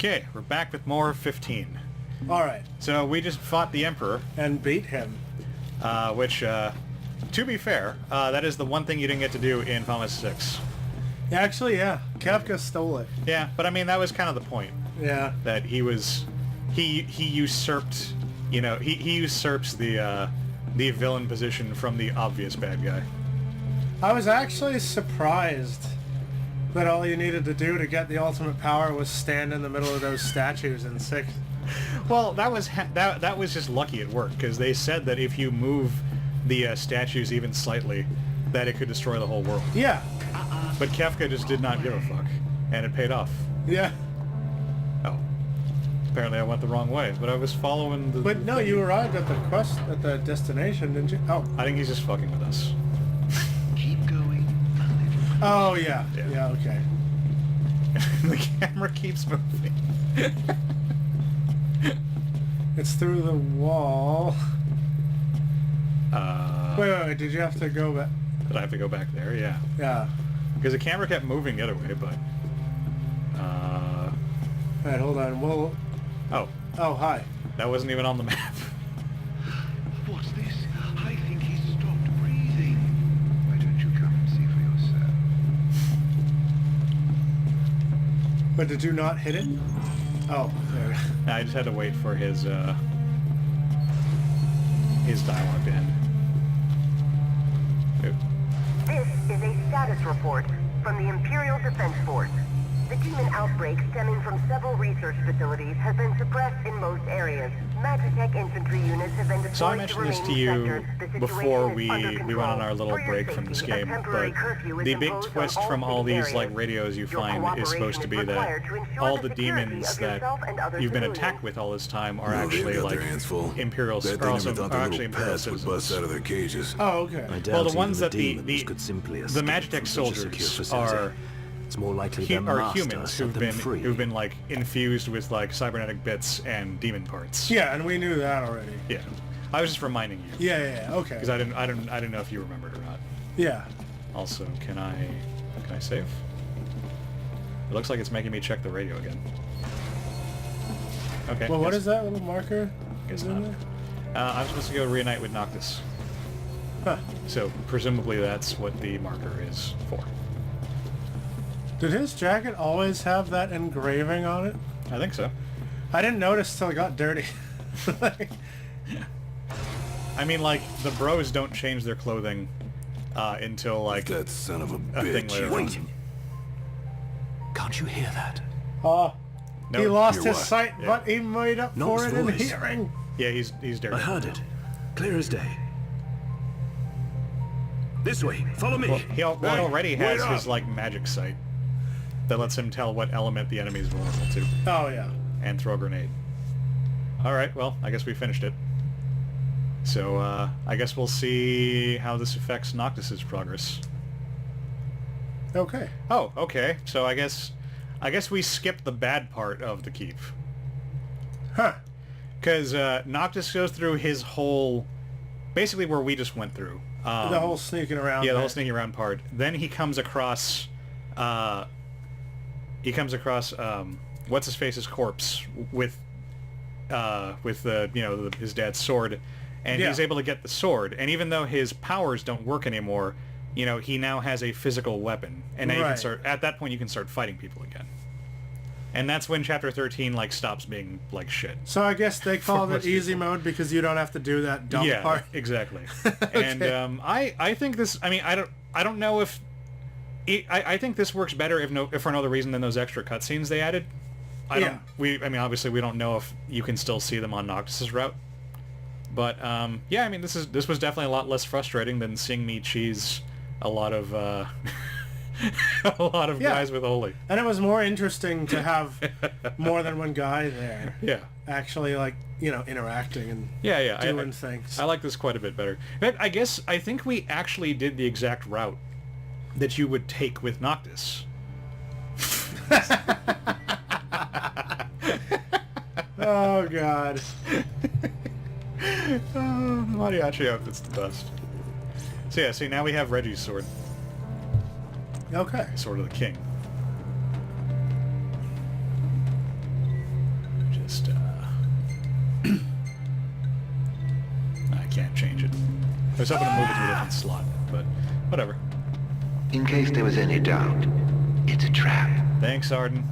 Okay, we're back with more 15. Alright. So we just fought the Emperor, And beat him. which, to be fair, that is the one thing you didn't get to do in Final Fantasy 6. Actually, yeah. Kafka stole it. Yeah, but I mean, that was kind of the point. Yeah. That he usurped, you know, he usurps the villain position from the obvious bad guy. I was actually surprised that all you needed to do to get the ultimate power was stand in the middle of those statues in 6. Well, that was just lucky at work, because they said that if you move the statues even slightly, that it could destroy the whole world. Yeah. But Kefka just did not give a fuck, and it paid off. Yeah. Oh. Apparently I went the wrong way, but I was following the... But no, you arrived at the quest, at the destination, didn't you? Oh. I think he's just fucking with us. Keep going. Oh, yeah. Yeah. Yeah, okay. The camera keeps moving. It's through the wall. Wait, did you have to go back? Did I have to go back there? Yeah. Yeah. Because the camera kept moving the other way, but... Alright, hold on. Well... Oh, Oh, hi. that wasn't even on the map. What's this? I think he's stopped breathing. Why don't you come and see for yourself? But did you not hit it? Oh, there. I just had to wait for his dialogue to end. Oop. This is a status report from the Imperial Defense Force. The demon outbreak stemming from several research facilities has been suppressed in most areas. Magitech infantry units have been deployed So I mentioned this to you before we went on our little break from this game, but the big twist from all these like radios you find is supposed to be that all the demons that you've been attacked with all this time are actually like Imperial, That are thing also never thought are the actually little Imperial pests would bust citizens. out of their cages. Oh, okay. Well, the ones that the Magitech soldiers are it's more likely their master humans set them free. who've been like infused with like cybernetic bits and demon parts. Yeah, and we knew that already. Yeah. I was just reminding you. Yeah, okay. Because I didn't know if you remembered or not. Yeah. Also, can I save? It looks like it's making me check the radio again. Okay. Well, what guess- is that little marker? Guess is in not. there? I'm supposed to go reunite with Noctis. Huh. So presumably that's what the marker is for. Did his jacket always have that engraving on it? I think so. I didn't notice till it got dirty. I mean, like the bros don't change their clothing until like That son of a thing bitch. later on. Wait. Can't you hear that? Oh, No, he lost hear his what? sight, Yeah. but he made up Knox for it in voice. hearing. Yeah, he's dirty. I heard it. Clear as day. This way. Follow me. Well, he already wait has his up. like magic sight that lets him tell what element the enemy is vulnerable to Oh, yeah. and throw a grenade. All right, well, I guess we finished it. So I guess we'll see how this affects Noctis's progress. Okay. Oh, okay. So I guess we skipped the bad part of the keep. Huh. Because Noctis goes through his whole, basically where we just went through. The whole sneaking around. Yeah, the whole bit. sneaking around part. Then he comes across, what's his face's corpse with the his dad's sword, and Yeah. he's able to get the sword. And even though his powers don't work anymore, he now has a physical weapon, and now you can Right. start. At that point, you can start fighting people again. And that's when Chapter 13 like stops being like shit. So I guess they called most it easy mode because you don't have to do that dumb Yeah, part. exactly. And I think this. I mean, I don't know if. I think this works better if for no other reason than those extra cutscenes they added. Yeah. Obviously we don't know if you can still see them on Noctis's route. But yeah, I mean this was definitely a lot less frustrating than seeing me cheese a lot of Yeah. guys with Holy. And it was more interesting to have more than one guy there. Yeah. Actually, like, interacting and Yeah. doing things. I like this quite a bit better. But I think we actually did the exact route that you would take with Noctis. Oh, God. Mariachi outfit's the best. So yeah, see now we have Reggie's sword. Okay. Sword of the King. I can't change it. I was hoping to move it to a different slot, but whatever. In case there was any doubt, it's a trap. Thanks, Arden.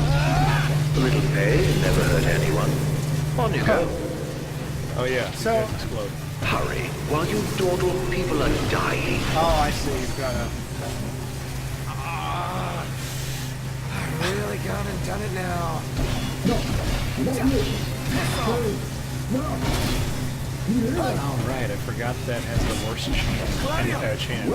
A little pay never hurt anyone. On you go. Oh yeah, So- you guys explode. Hurry, while you dawdle, people are dying. Oh, I see. You've got to... Really gone and done it now. All right, I forgot that has the worst chain.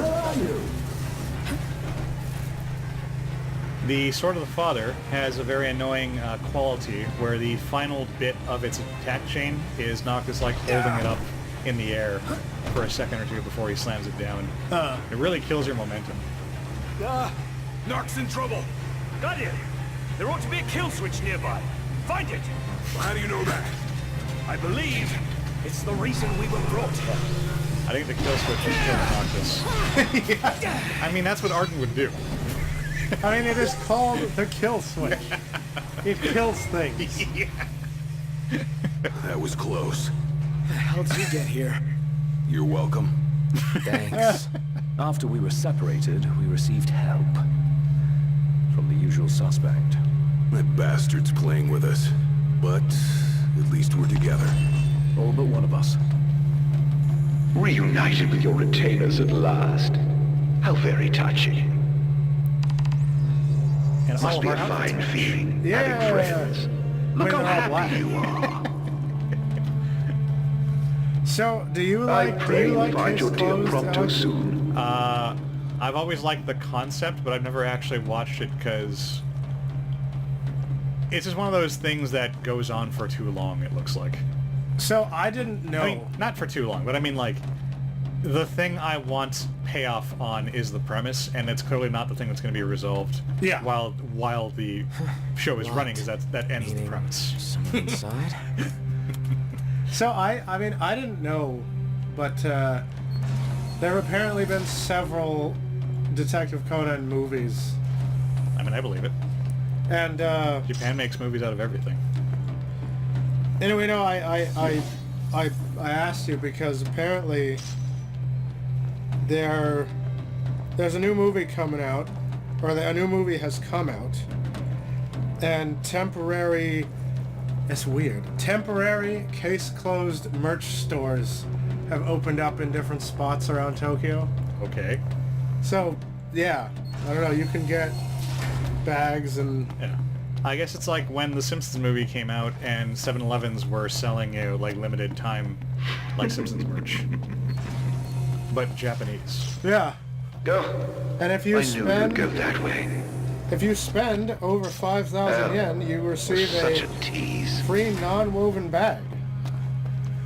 The Sword of the Father has a very annoying quality where the final bit of its attack chain is Noctis like holding it up in the air for a second or two before he slams it down. It really kills your momentum. Narc's in trouble. Got it. There ought to be a kill switch nearby. Find it. How do you know that? I believe it's the reason we were brought here. I think the kill switch is killing Noctis. I mean, that's what Arden would do. I mean, it is called the kill switch. It kills things. That was close. How did you get here? You're welcome. Thanks. After we were separated, we received help from the usual suspect. That bastard's playing with us. But at least we're together. All but one of us. Reunited with your retainers at last. How very touching. And Must all be of a our fine outfits. feeling Yeah. having friends. Look When how they're all black. happy you are. So, do you I like pray you like find case your dear closed, Prompto Alex? soon. I've always liked the concept, but I've never actually watched it because it's just one of those things that goes on for too long, it looks like. So, I didn't know. I mean, not for too long, but I mean, like, the thing I want payoff on is the premise, and it's clearly not the thing that's going to be resolved Yeah. while the show is running, because that ends the premise. Someone inside? So I mean, I didn't know, but there have apparently been several Detective Conan movies, I mean, I believe it. and Japan makes movies out of everything. anyway, no, I asked you because apparently there's a new movie coming out, or a new movie has come out, and temporary. It's weird. Temporary case-closed merch stores have opened up in different spots around Tokyo. Okay. So, yeah, I don't know, you can get bags and... Yeah. I guess it's like when the Simpsons movie came out and 7-Elevens were selling, like, limited time, like, Simpsons merch. But Japanese. Yeah. Oh, And if you I knew you'd go that way. if you spend over 5,000 yen, you receive Such a a tease. free non-woven bag.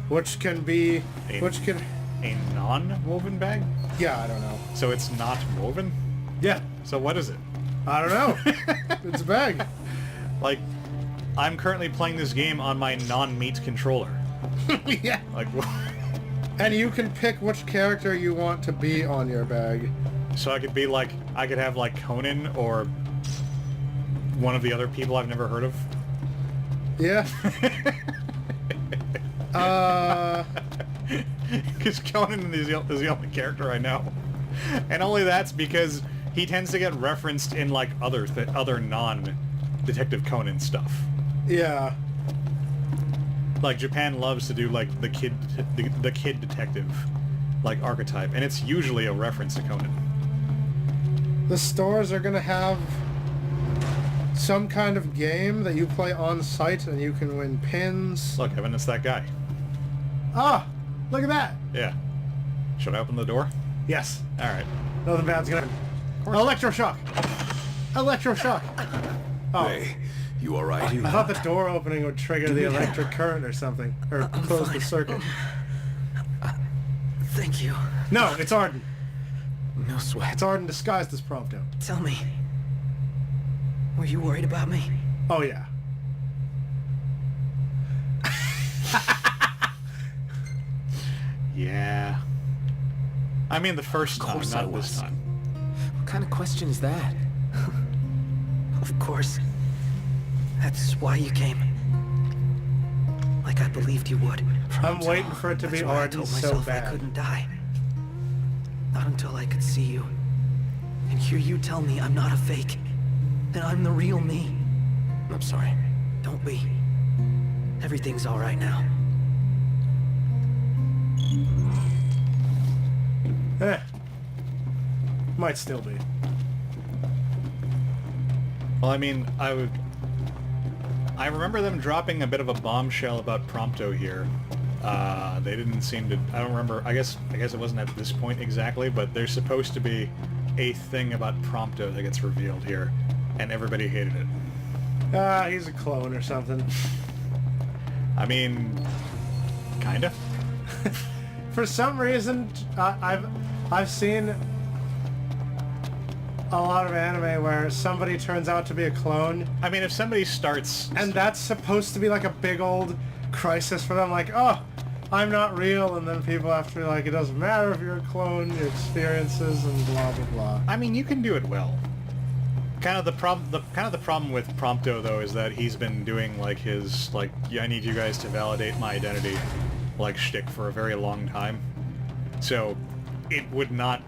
Which can be... A- Which can... A non-woven bag? Yeah, I don't know. So it's not woven? Yeah. So what is it? I don't know. It's a bag. Like, I'm currently playing this game on my non-meat controller. Yeah. Like, And you can pick which character you want to be on your bag. so I could be like, I could have like Conan or one of the other people I've never heard of. Yeah. Because Conan is the only character I know. And only that's because he tends to get referenced in like other non-Detective Conan stuff. Yeah. Like Japan loves to do like the kid detective like archetype, and it's usually a reference to Conan. The stores are gonna have some kind of game that you play on site and you can win pins. Look, Evan, it's that guy. Ah! Look at that! Yeah. Should I open the door? Yes. All right. Nothing bad's gonna happen. Electroshock! Electroshock! Oh, Hey, you alright? I thought the door opening would trigger the electric current or something. Or close the circuit. Thank you. No, it's Arden. No sweat. It's Arden disguised as Prompto. Tell me, were you worried about me? Oh yeah. Yeah. I mean the first Of time, course I not this was. time. What kind of question is that? Of course. That's why you came. Like I believed you would. I'm waiting for it to be That's why I Arden told so myself I bad. couldn't die. Not until I could see you. And hear you tell me I'm not a fake. That I'm the real me. I'm sorry. Don't be. Everything's alright now. Might still be. Well, I mean, I remember them dropping a bit of a bombshell about Prompto here. They didn't seem to... I don't remember... I guess it wasn't at this point exactly, but there's supposed to be a thing about Prompto that gets revealed here, and everybody hated it. He's a clone or something. I mean, kinda. For some reason, I've seen a lot of anime where somebody turns out to be a clone, I mean, if somebody starts... and that's supposed to be like a big old crisis for them, like, oh, I'm not real, and then people have to be like, it doesn't matter if you're a clone, your experiences, and blah blah blah. I mean, you can do it well. Kind of the problem with Prompto though is that he's been doing like his yeah, I need you guys to validate my identity like shtick for a very long time. So it would not.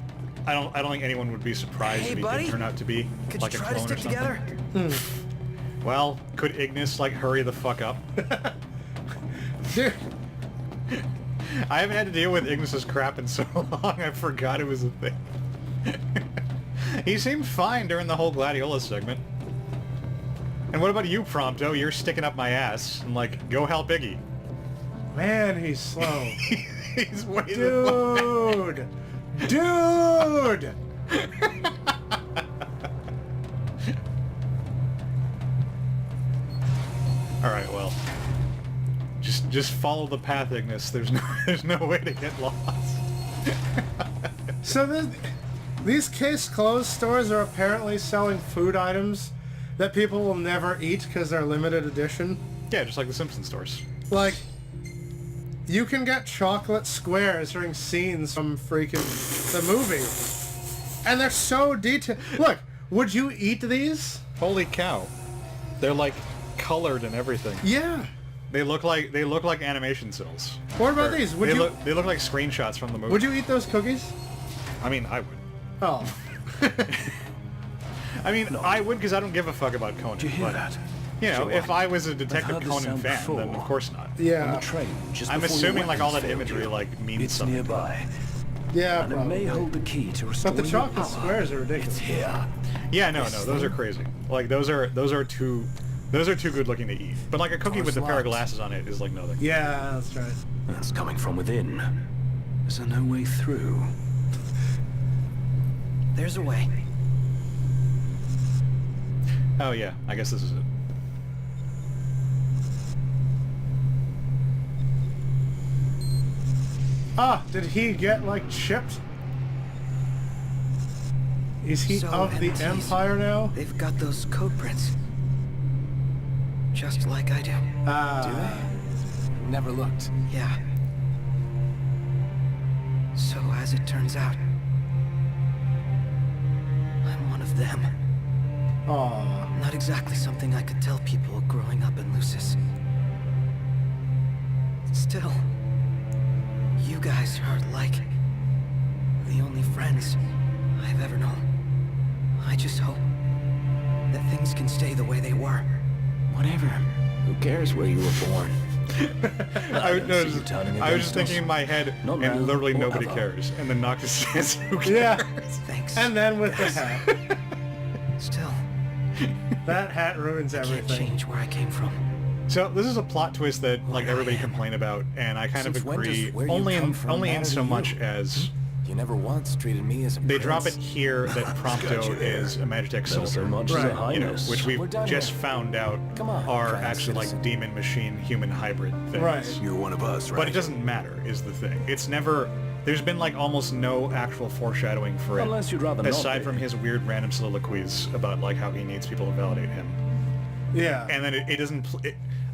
I don't think anyone would be surprised Hey, if he buddy. did turn out to be Could like you a try to clone or stick something. together? Well, could Ignis like hurry the fuck up? Dude, I haven't had to deal with Ignis's crap in so long. I forgot it was a thing. He seemed fine during the whole Gladiola segment. And what about you, Prompto? You're sticking up my ass. I'm like, go help Iggy. man, he's slow. He's way the fuck. Dude! Alright, well. Just follow the path, Ignis. There's no way to get lost. So these case clothes stores are apparently selling food items that people will never eat because they're limited edition. Yeah, just like the Simpson stores. Like, you can get chocolate squares during scenes from freaking the movie. And they're so detailed. Look, would you eat these? Holy cow. They're like colored and everything. Yeah. They look like animation stills. What about these? Would They look like screenshots from the movie. Would you eat those cookies? I mean, I would. Oh. I mean, I would because I don't give a fuck about Conan. Did you hear but, that? You know, So if what? I was a I've Detective heard this Conan sound fan, then before. of course not. On Yeah. the train, just I'm before assuming your like all that weapons failed imagery you. like means It's something. nearby, Yeah, and it probably. may hold the key to But restoring the your chocolate power. squares are ridiculous. It's here. Yeah, no, those are crazy. Like those are too good looking to eat. But like a cookie with a pair of locked. glasses on it is like nothing. Yeah, that's right. That's coming from within. Is there no way through? There's a way. Oh yeah, I guess this is it. Ah, did he get, like, chipped? Is he So, of the MTs, Empire now? They've got those code prints. Just like I do. Never looked. Yeah. So as it turns out, I'm one of them. Aw. Not exactly something I could tell people growing up in Lucis. Still, you guys are like the only friends I've ever known. I just hope that things can stay the way they were. Whatever. Who cares where you were born? I don't was see you turning just against thinking us. in my head, Not now, and literally or nobody ever. cares. And then Noctis says, who cares? Yeah. Thanks. And then with the hat. Still, That hat ruins I can't everything. change where I came from. So this is a plot twist that like Where I everybody am. complained about, and I kind Since of when does agree. where you come from Only in matter so to much you? as You never once treated me as a they drop it prince. here that Prompto is a Magitech Never so soldier. much Right. as a You know, highness. which We're we've done just here. found out Come on, are private actually like citizen. demon machine human hybrid things. Right. You're one of us, right? But it doesn't matter, is the thing. It's never... There's been like almost no actual foreshadowing for it. Unless you'd rather not aside be. from his weird random soliloquies about like how he needs people to validate him. Yeah. And then it doesn't...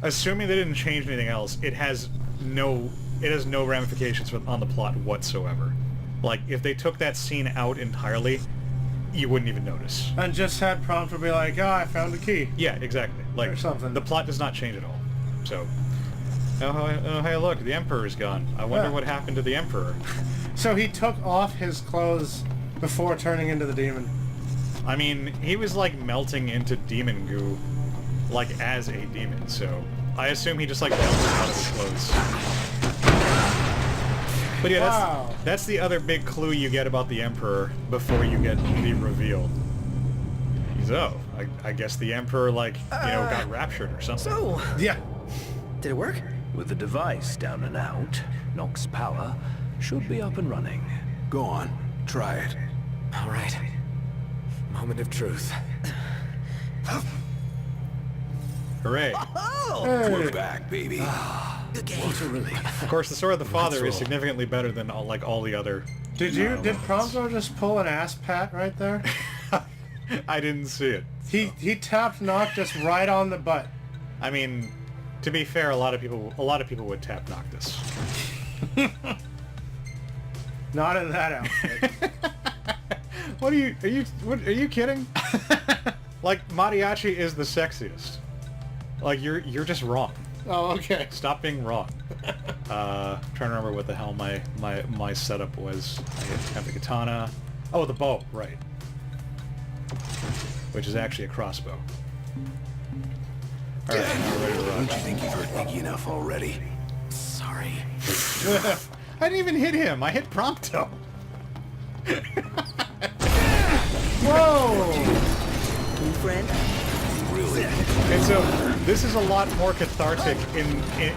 assuming they didn't change anything else, it has no ramifications on the plot whatsoever. Like, if they took that scene out entirely, you wouldn't even notice. And just had Prompto be like, oh, I found a key. Yeah, exactly. Like, Or something. the plot does not change at all. So, oh, hey, look, the Emperor's gone. I wonder Yeah. what happened to the Emperor. So he took off his clothes before turning into the demon. I mean, he was like melting into demon goo, like as a demon, so I assume he just like melted out of his clothes. But yeah, Wow. that's the other big clue you get about the Emperor before you get the reveal. He's, I guess the Emperor, like, got raptured or something. So, Yeah. did it work? With the device down and out, Nox power should be up and running. Go on. Try it. All right. Moment of truth. Hooray. We're back, baby. Good game. Of course, the Sword of the Father is significantly better than all the other... Did Prompto just pull an ass pat right there? I didn't see it. He tapped Noctis right on the butt. I mean, to be fair, a lot of people would tap Noctis. Not in that outfit. Are you kidding? Like, Mariachi is the sexiest. Like, you're just wrong. Oh, okay. Stop being wrong. Trying to remember what the hell my setup was. I have the katana. Oh, the bow, right. Which is actually a crossbow. Alright, now we're ready to Don't rock. you think you've heard Iggy enough already? Sorry. I didn't even hit him. I hit Prompto. Whoa! New friend? Really? And so this is a lot more cathartic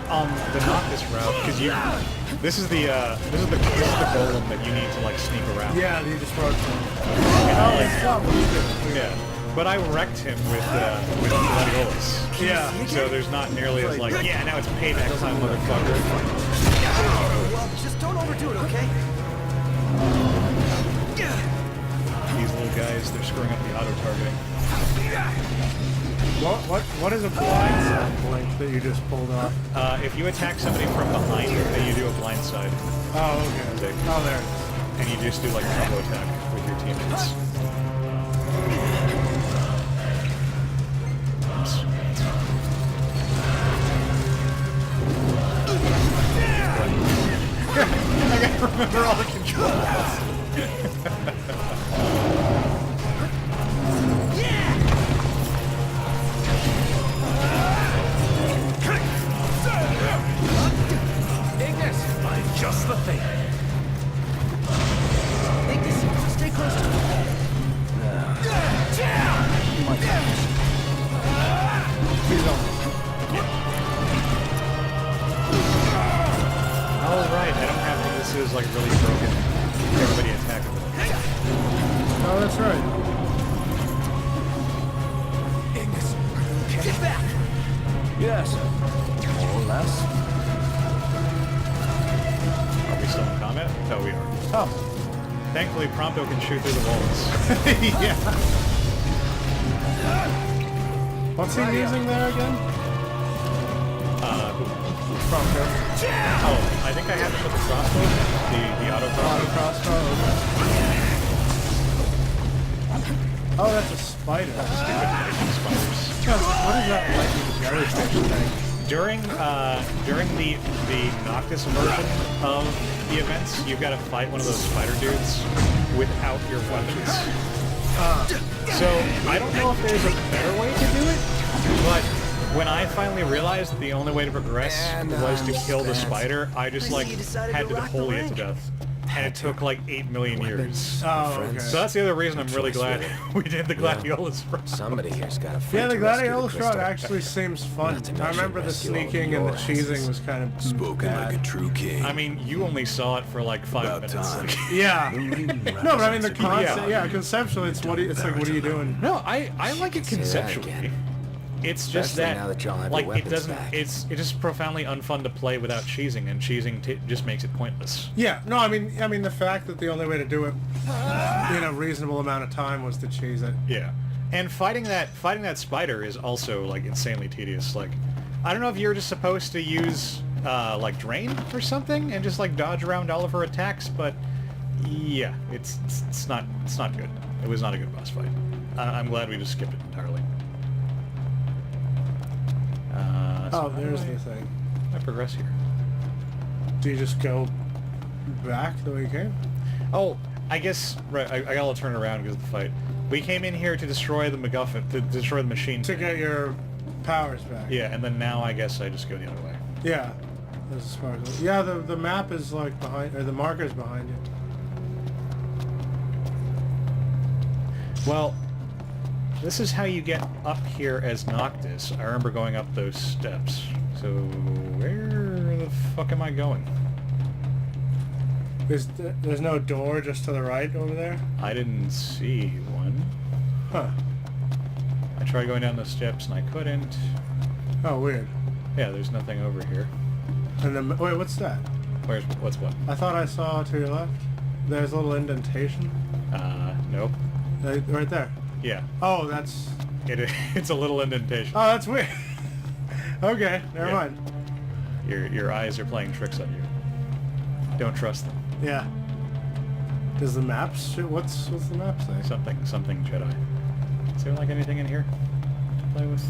on the Noctis route because this is the golem that you need to like sneak around. Yeah, he just wrote Yeah. But I wrecked him with Gladiolus. Yeah. So there's not nearly as like, yeah, now it's payback time, motherfucker. Well, just don't overdo it, okay? These little guys, they're screwing up the auto-targeting. What is a blindside blink that you just pulled off? If you attack somebody from behind, then you do a blindside. Oh, okay. Oh, there it is. And you just do like a combo attack with your teammates. Oops. I gotta remember all the controls. Ignis! I'm just the thing. Ignis, stay close to me. Oh right, I don't have this is like really broken. Everybody attacking them. Oh, that's right. Ignis, get back! Yes, more or less. Are we still in combat? Oh, we are. Oh. Thankfully, Prompto can shoot through the walls. Yeah. What's he using there again? Who? Prompto. Oh, I think I have him with the crossbow. The auto Auto crossbow. crossbow. Oh, that's a spider. Stupid lightning spiders. What is that lightning jellyfish thing? During the Noctis version of the events, you've got to fight one of those spider dudes without your weapons. So I don't know if there's a better way to do it, but when I finally realized that the only way to progress was to kill the spider, I just like had to holy it to death. And it took like 8 million years. Oh, okay. So that's the other reason I'm really glad we did the Gladiolus route. Somebody here's got a Yeah, the to rescue Gladiolus route crystal. actually seems fun. Not to I mention remember the rescue all of sneaking and the your cheesing asses. was kind of Spoken bad. like a true king. I mean, you only saw it for like 5 About minutes. time. Like, Yeah. No, but I mean the concept. Yeah. Yeah, conceptually, it's it's like, what are you doing? no, I like it Say that conceptually. again. It's just Especially that, now that y'all have your like, it weapons doesn't. back. It's just profoundly unfun to play without cheesing, and cheesing just makes it pointless. Yeah. No, I mean the fact that the only way to do it in a reasonable amount of time was to cheese it. Yeah, and fighting that spider is also like insanely tedious. Like, I don't know if you're just supposed to use like drain or something and just like dodge around all of her attacks, but yeah, it's not good. It was not a good boss fight. I'm glad we just skipped it entirely. Oh, there's the thing. I progress here. Do you just go back the way you came? Oh, I guess right. I gotta turn around because of the fight. We came in here to destroy the MacGuffin, to destroy the machine. To get your powers back. Yeah, and then now I guess I just go the other way. Yeah. There's a sparkle. Yeah, the map is like behind, or the marker's behind you. Well, this is how you get up here as Noctis. I remember going up those steps. So where the fuck am I going? There's no door just to the right over there? I didn't see one. Huh. I tried going down the steps and I couldn't. Oh, weird. Yeah, there's nothing over here. And then, wait, what's that? What's what? I thought I saw to your left. There's a little indentation. Nope. Right there. Yeah. Oh, that's... It's a little indentation. Oh, that's weird. Okay, never Yeah. mind. Your eyes are playing tricks on you. Don't trust them. Yeah. Does the maps... What's the map say? Something Jedi. Is there like anything in here to play with?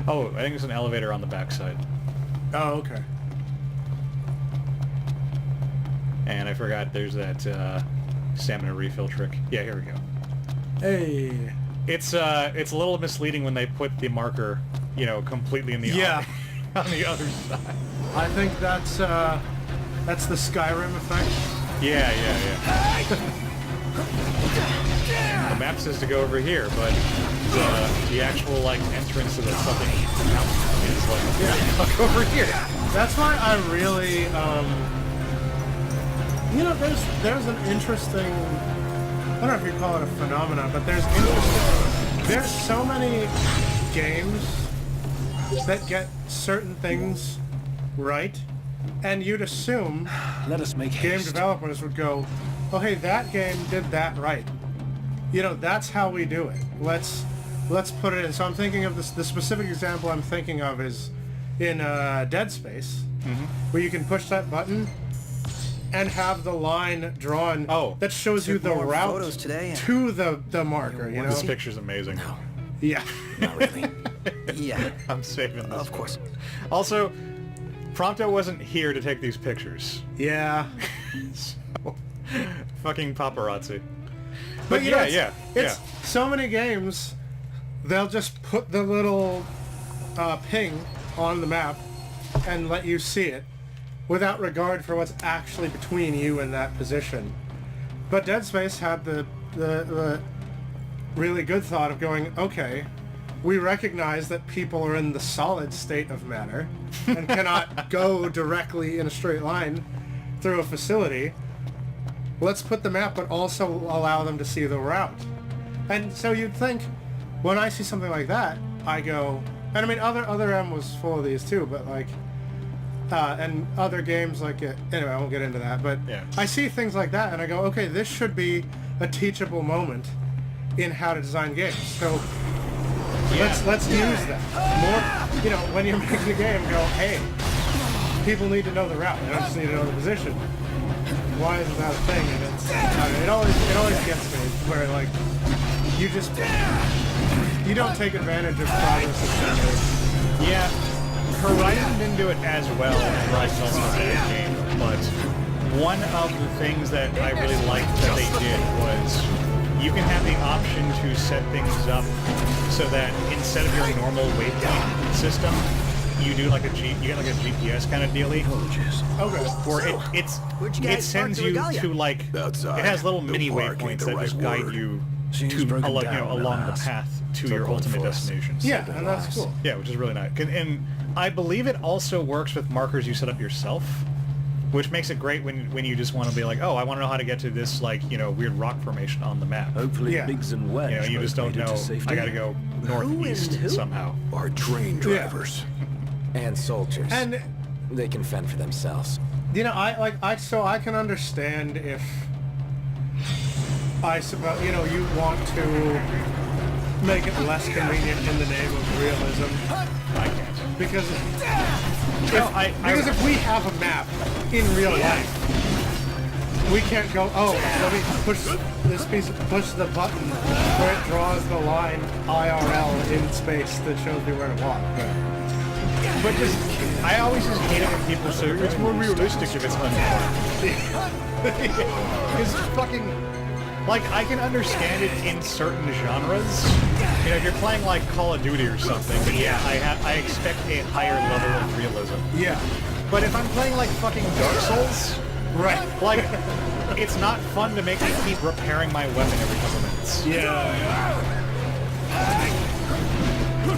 Oh, I think there's an elevator on the backside. Oh, okay. And I forgot there's that stamina refill trick. Yeah, here we go. Hey. It's a little misleading when they put the marker, you know, completely in the Yeah. on the other side. I think that's the Skyrim effect. Yeah. The map says to go over here, but the actual like entrance to the fucking mountain is like fuck over here. That's why I really, you know, there's an interesting, I don't know if you call it a phenomenon, but there's so many games that get certain things right, and you'd assume Let us make game haste. developers would go, oh hey, that game did that right. You know, that's how we do it. Let's put it in. So I'm thinking of the specific example I'm thinking of is in Dead Space, where you can push that button and have the line drawn that shows you Took the more route photos today. to the marker, you know? This picture's amazing. Yeah. Not really. Yeah, I'm saving this. of course. Also, Prompto wasn't here to take these pictures. Yeah. So, fucking paparazzi. But you know, yeah. so many games, they'll just put the little ping on the map and let you see it without regard for what's actually between you and that position. But Dead Space had the really good thought of going, okay, we recognize that people are in the solid state of matter and cannot go directly in a straight line through a facility. Let's put the map, but also allow them to see the route. And so you'd think, when I see something like that, I go, and I mean, other M was full of these too, but like, and other games like it, anyway, I won't get into that, but Yeah. I see things like that and I go, okay, this should be a teachable moment in how to design games. So let's use that. More, you know, when you're making a game, go, hey, people need to know the route. They don't just need to know the position. Why isn't that a thing? And it's, it always gets me where like you don't take advantage of progress etc. Yeah, Horizon didn't do it as well, and Horizon's also a bad game, but one of the things that I really liked that they did was you can have the option to set things up so that instead of your normal waypoint system, you do like you get like a GPS kind of dealie, Okay. where it sends you to like Outside. it has little No mini park ain't waypoints the that right just guide word. you Seems to broken along down in the the house. path to So your going ultimate for us. destination. Yeah, and that's cool. Yeah, which is really nice. And I believe it also works with markers you set up yourself, which makes it great when you just want to be like, oh, I want to know how to get to this, like, you know, weird rock formation on the map. Hopefully Yeah. Biggs and Wedge You know, you just both don't made it know. to safety. I got to go northeast who? somehow. Our train drivers. And soldiers. And They can fend for themselves. you know, I can understand if I suppose, you know, you want to make it less convenient in the name of realism, I can't. because Because if we have a map in real life, we can't go, oh, let me push this piece, push the button where it draws the line IRL in space that shows me where to walk. But just, I always just hate it when people say it's more realistic if it's unfun. Because fucking, like, I can understand it in certain genres. You know, if you're playing like Call of Duty or something, but yeah, I expect a higher level of realism. Yeah. But if I'm playing like fucking Dark Souls, Right. like, it's not fun to make me keep repairing my weapon every couple minutes. Yeah.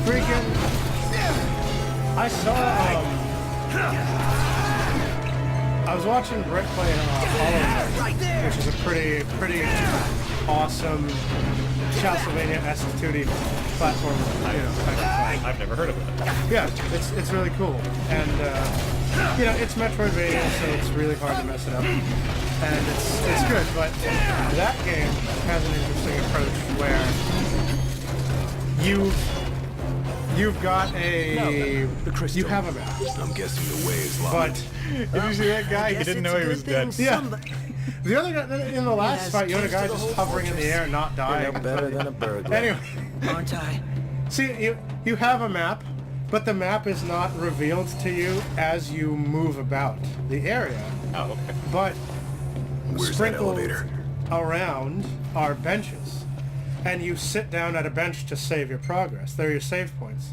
Freaking. I saw. I was watching Brett play Hollow Knight, which is a pretty awesome Castlevania-esque 2D platform. You know, I've never heard of it. yeah, it's really cool, and you know, it's Metroidvania, so it's really hard to mess it up, and it's good. But that game has an interesting approach where you've got a you have a map, I'm guessing the way is locked. but Did you see that guy? He guess didn't it's know a he good was thing dead. yeah. The other guy in the last fight, you had a guy just hovering in the air, not dying. No better than a burglar. Anyway, Aren't I? see, you have a map, but the map is not revealed to you as you move about the area. Oh, okay. But Where's that sprinkled elevator? around are benches, and you sit down at a bench to save your progress. They're your save points.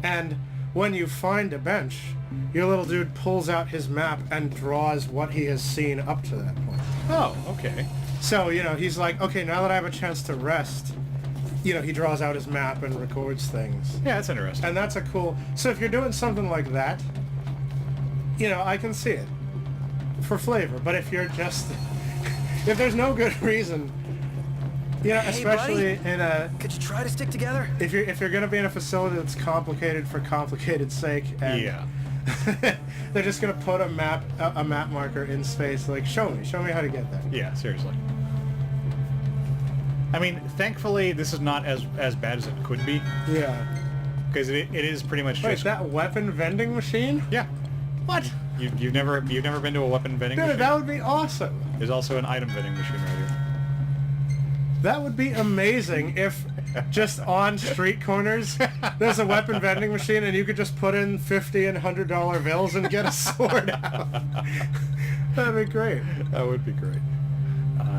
And when you find a bench, your little dude pulls out his map and draws what he has seen up to that point. Oh, okay. So, you know, he's like, okay, now that I have a chance to rest, you know, he draws out his map and records things. Yeah, that's interesting. And that's a cool... So if you're doing something like that, you know, I can see it. For flavor. But if you're just... if there's no good reason... You know, Hey, especially buddy. in a... Could you try to stick together? If you're going to be in a facility that's complicated for complicated sake, and Yeah. they're just going to put a map marker in space, like, show me how to get there. Yeah, seriously. I mean, thankfully, this is not as bad as it could be, Yeah. because it is pretty much Wait, just... that weapon vending machine? Yeah. What? You've never been to a weapon vending Dude, machine? that would be awesome. There's also an item vending machine right here. That would be amazing if just on street corners there's a weapon vending machine and you could just put in $50 and $100 bills and get a sword out. That'd be great. That would be great.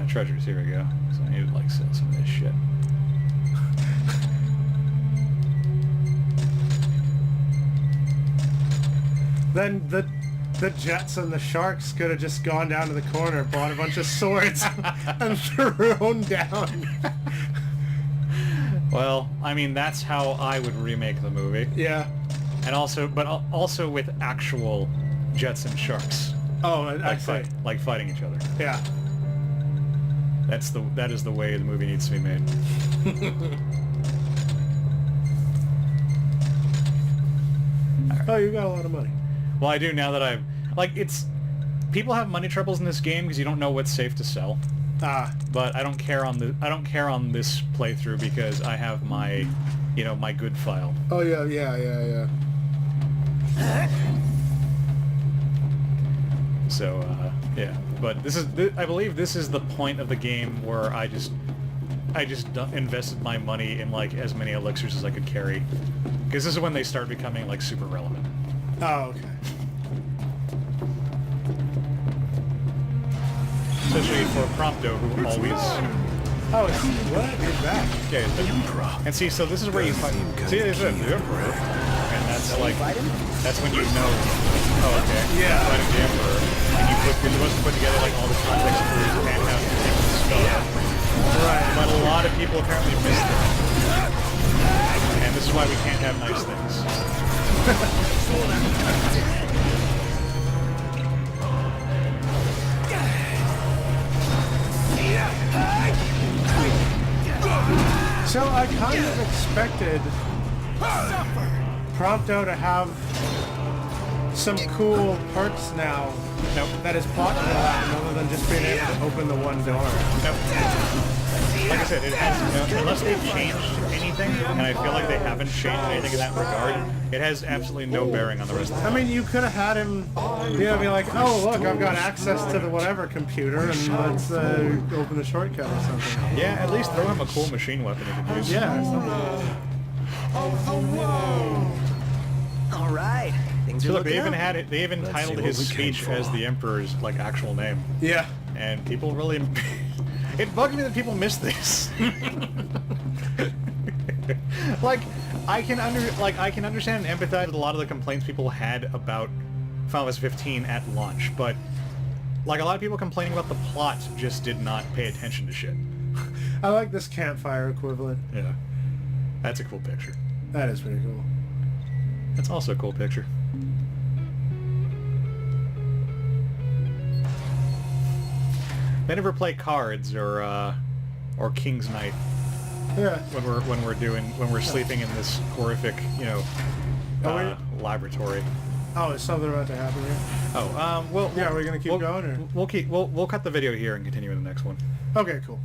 Treasures, here we go. So I need to like sell some of this shit. Then the Jets and the Sharks could have just gone down to the corner, bought a bunch of swords, and thrown down. Well, I mean, that's how I would remake the movie. Yeah. And also with actual jets and sharks. Oh, I see. Like fighting each other. Yeah. That is the way the movie needs to be made. Oh, you got a lot of money. Well, I do now that I've... Like, it's... People have money troubles in this game because you don't know what's safe to sell. Ah. But I don't care on this playthrough because I have my, you know, my good file. Oh, yeah. So, yeah. But this is... I believe this is the point of the game where I just invested my money in, like, as many elixirs as I could carry. Because this is when they start becoming, like, super relevant. Oh, okay. Especially for Prompto, who always... Oh, it's what? You're back. Yeah, he's been... And see, so this is where you fight... See, there's the Emperor. And that's like... That's when you know... Oh, okay. Yeah. Fighting the Emperor. And you're supposed to put together, like, all the context clues and have to take the spell. Right. But a lot of people apparently missed it. And this is why we can't have nice things. So I kind of expected Prompto to have some cool perks now. That is plot related, other than just being able to open the one door. Nope. Like I said, it has unless they've changed anything, and I feel like they haven't changed anything in that regard. It has absolutely no bearing on the rest of the I mean, you could have had him, you know, be like, oh, look, I've got access to the whatever computer, and let's open the shortcut or something. Yeah, at least throw him a cool machine weapon he can use. Yeah, or something. All right, things are So look, looking they even up. had it. They even Let's titled see his what we came speech for. as the Emperor's like actual name, Yeah. and people really. It bugged me that people missed this. Like, I can understand and empathize with a lot of the complaints people had about Final Fantasy 15 at launch, but like a lot of people complaining about the plot just did not pay attention to shit. I like this campfire equivalent. Yeah, that's a cool picture. That is pretty cool. That's also a cool picture. They never play cards or King's Knight Yeah. when we're sleeping in this horrific, you know, laboratory. Oh, is something about to happen here? Oh, well, Yeah, we're gonna keep going, or? We'll cut the video here and continue in the next one. Okay, cool.